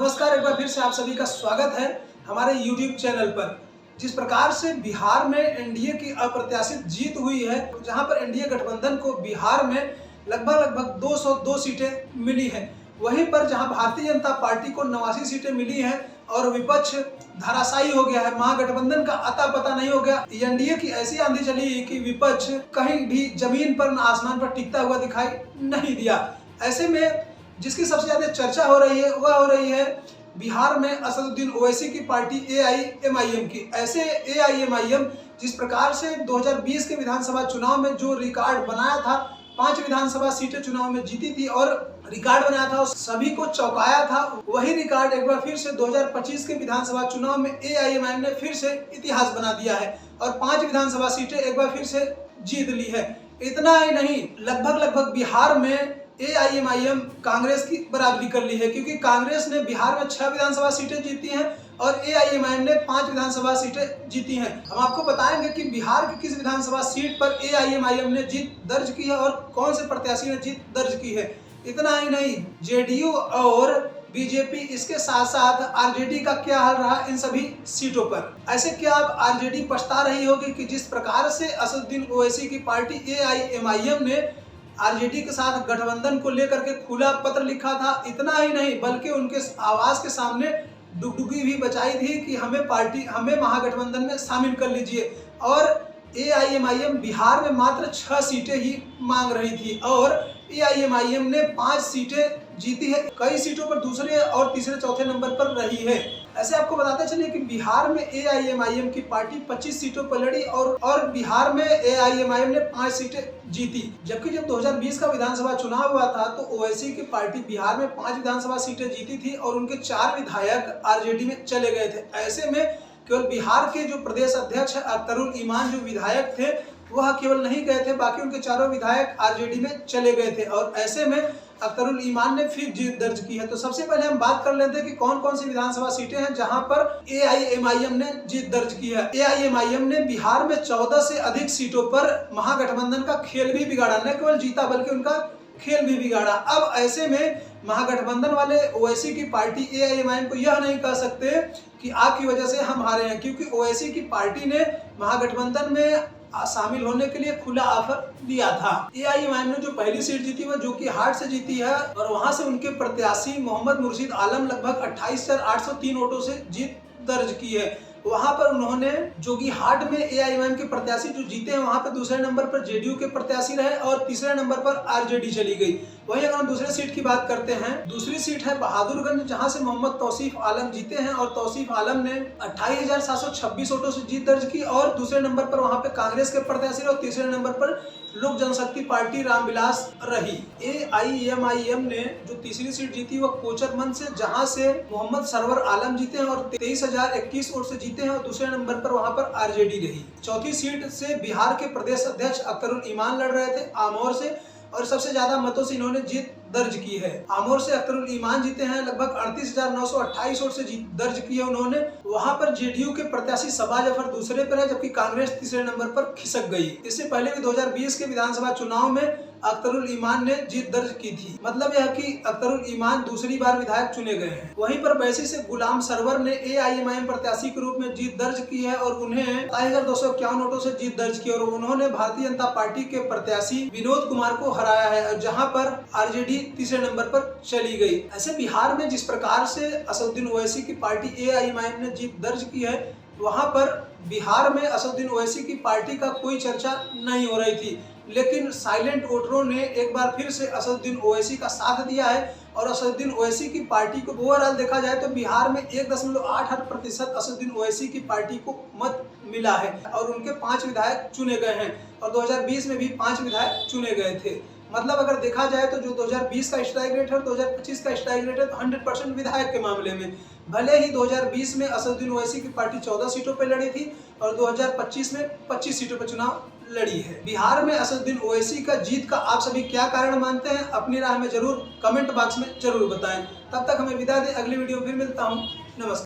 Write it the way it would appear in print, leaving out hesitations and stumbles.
नमस्कार, एक बार फिर से आप सभी का स्वागत है हमारे YouTube चैनल पर। जिस प्रकार से बिहार में एनडीए की अप्रत्याशित जीत हुई है, जहां पर एनडीए गठबंधन को बिहार में लगभग 202 सीटें मिली हैं, वहीं पर जहां भारतीय जनता पार्टी को 89 सीटें मिली हैं और विपक्ष धराशायी हो गया है, महागठबंधन का अता पता नहीं हो गया। एनडीए की ऐसी आंधी चली कि विपक्ष कहीं भी जमीन पर न आसमान पर टिकता हुआ दिखाई नहीं दिया। ऐसे में जिसकी सबसे ज्यादा चर्चा हो रही है वह हो रही है बिहार में असदुद्दीन ओवैसी की पार्टी एआईएमआईएम की। ऐसे एआईएमआईएम जिस प्रकार से 2020 के विधानसभा चुनाव में जो रिकॉर्ड बनाया था, 5 विधानसभा सीटें चुनाव में जीती थी और रिकॉर्ड बनाया था और सभी को चौंकाया था, वही रिकॉर्ड एक बार फिर से 2025 के विधानसभा चुनाव में एआईएमआईएम ने फिर से इतिहास बना दिया है और 5 विधानसभा सीटें एक बार फिर से जीत ली है। इतना ही नहीं, लगभग बिहार में एआईएमआईएम कांग्रेस की बराबरी कर ली है, क्योंकि कांग्रेस ने बिहार में 6 विधानसभा सीटें जीती हैं और एआईएमआईएम ने 5 विधानसभा सीटें जीती हैं। हम आपको बताएंगे कि बिहार की किस विधानसभा सीट पर एआईएमआईएम ने जीत दर्ज की है और कौन से प्रत्याशी ने जीत दर्ज की है। इतना ही नहीं, जेडीयू और बीजेपी, इसके साथ साथ आरजेडी का क्या हाल रहा इन सभी सीटों पर। ऐसे क्या अब आरजेडी पछता रही होगी कि जिस प्रकार से असदुद्दीन ओवैसी की पार्टी एआईएमआईएम ने आरजेडी के साथ गठबंधन को लेकर के खुला पत्र लिखा था। इतना ही नहीं, बल्कि उनके आवाज के सामने डुगडुगी भी बचाई थी कि हमें महागठबंधन में शामिल कर लीजिए। और एआईएमआईएम बिहार में मात्र 6 सीटें ही मांग रही थी और एआईएमआईएम ने 5 सीटें जीती है, कई सीटों पर दूसरे और तीसरे चौथे नंबर पर रही है। ऐसे आपको बताते चलिए कि बिहार में एआईएमआईएम की पार्टी 25 सीटों पर लड़ी और बिहार में एआईएमआईएम ने 5 सीटें जीती। जबकि जब 2020 का विधानसभा चुनाव हुआ था तो ओवैसी की पार्टी बिहार में 5 विधानसभा सीटें जीती थी और उनके 4 विधायक आरजेडी में चले गए थे। ऐसे में केवल बिहार के जो प्रदेश अध्यक्ष अख्तरुल ईमान जो विधायक थे वह केवल नहीं गए थे, बाकी उनके चारों विधायक आरजेडी में चले गए थे और ऐसे में अख्तरुल ईमान ने फिर जीत दर्ज की है। तो सबसे पहले हम बात कर लेते हैं कि कौन कौन सी विधानसभा सीटें हैं जहां पर एआईएमआईएम ने जीत दर्ज की है। एआईएमआईएम ने बिहार में 14 से अधिक सीटों पर महागठबंधन का खेल भी बिगाड़ा, न केवल जीता बल्कि उनका खेल भी बिगाड़ा। अब ऐसे में महागठबंधन वाले ओवैसी की पार्टी एआईएमआईएम को यह नहीं कह सकते कि आपकी वजह से हम हारे हैं, क्योंकि ओवैसी की पार्टी ने महागठबंधन में शामिल होने के लिए खुला ऑफर दिया था। एआईएमआईएम ने जो पहली सीट जीती वह जो कि हाट से जीती है और वहां से उनके प्रत्याशी मोहम्मद मुर्शिद आलम लगभग 28,803 वोटों से जीत दर्ज की है। वहां पर उन्होंने जोगी हाट में एआईएमआईएम के प्रत्याशी जो जीते हैं वहां पर दूसरे नंबर पर जेडीयू के प्रत्याशी रहे और तीसरे नंबर पर आरजेडी चली गई। वहीं अगर हम दूसरे सीट की बात करते हैं, दूसरी सीट है बहादुरगंज, जहां से मोहम्मद तौसीफ आलम जीते हैं और तौसीफ आलम ने 28,726 वोटों से जीत दर्ज की और दूसरे नंबर पर वहां पे कांग्रेस के प्रत्याशी और तीसरे नंबर पर लोक जनशक्ति पार्टी रामविलास रही। एआईएमआईएम ने जो तीसरी सीट जीती वह कोचरमंद से, जहां से मोहम्मद सरवर आलम जीते हैं और 23,021 वोट से जीते हैं और दूसरे नंबर पर वहां पर आरजेडी रही। चौथी सीट से बिहार के प्रदेश अध्यक्ष अख्तरुल ईमान लड़ रहे थे आमोर से और सबसे ज्यादा मतों से इन्होंने जीत दर्ज की है। आमोर से अख्तरुल ईमान जीते हैं, लगभग 38,928 वोट से जीत दर्ज की है उन्होंने। वहां पर जेडीयू के प्रत्याशी सबा जफर दूसरे पर है, जबकि कांग्रेस तीसरे नंबर पर खिसक गई। इससे पहले भी 2020 के विधानसभा चुनाव में अख्तरुल ईमान ने जीत दर्ज की थी। मतलब यह कि अख्तरुल ईमान दूसरी बार विधायक चुने गए हैं। वहीं पर बैसी से गुलाम सरवर ने एआईएमआईएम प्रत्याशी के रूप में जीत दर्ज की है और उन्हें 27,251 वोटों से जीत दर्ज की और उन्होंने भारतीय जनता पार्टी के प्रत्याशी विनोद कुमार को हराया है, जहां पर आरजेडी तीसरे नंबर पर चली गई। ऐसे बिहार में जिस प्रकार से असदुद्दीन ओवैसी की पार्टी एआईएमआईएम ने जीत दर्ज की है, वहां पर बिहार में असदुद्दीन ओवैसी की पार्टी का कोई चर्चा नहीं हो रही थी, लेकिन साइलेंट वोटरों ने एक बार फिर से असदुद्दीन ओवैसी का साथ दिया है और असदुद्दीन ओवैसी की पार्टी को ओवरऑल देखा जाए तो बिहार में 1.88% असदुद्दीन ओवैसी की पार्टी को मत मिला है और उनके 5 विधायक चुने गए हैं और 2020 में भी 5 विधायक चुने गए थे। मतलब अगर देखा जाए तो जो 2020 का स्ट्राइक रेट है और 2025 का स्ट्राइक रेट है 100% विधायक के मामले में। भले ही 2020 में असदुद्दीन ओवैसी की पार्टी 14 सीटों पर लड़ी थी और 2025 में 25 सीटों पर चुनाव लड़ी है। बिहार में असदुद्दीन ओवैसी का जीत का आप सभी क्या कारण मानते हैं, अपनी राय में जरूर कमेंट बॉक्स में जरूर बताएं। तब तक हमें विदा दें, अगली वीडियो फिर मिलता हूँ। नमस्कार।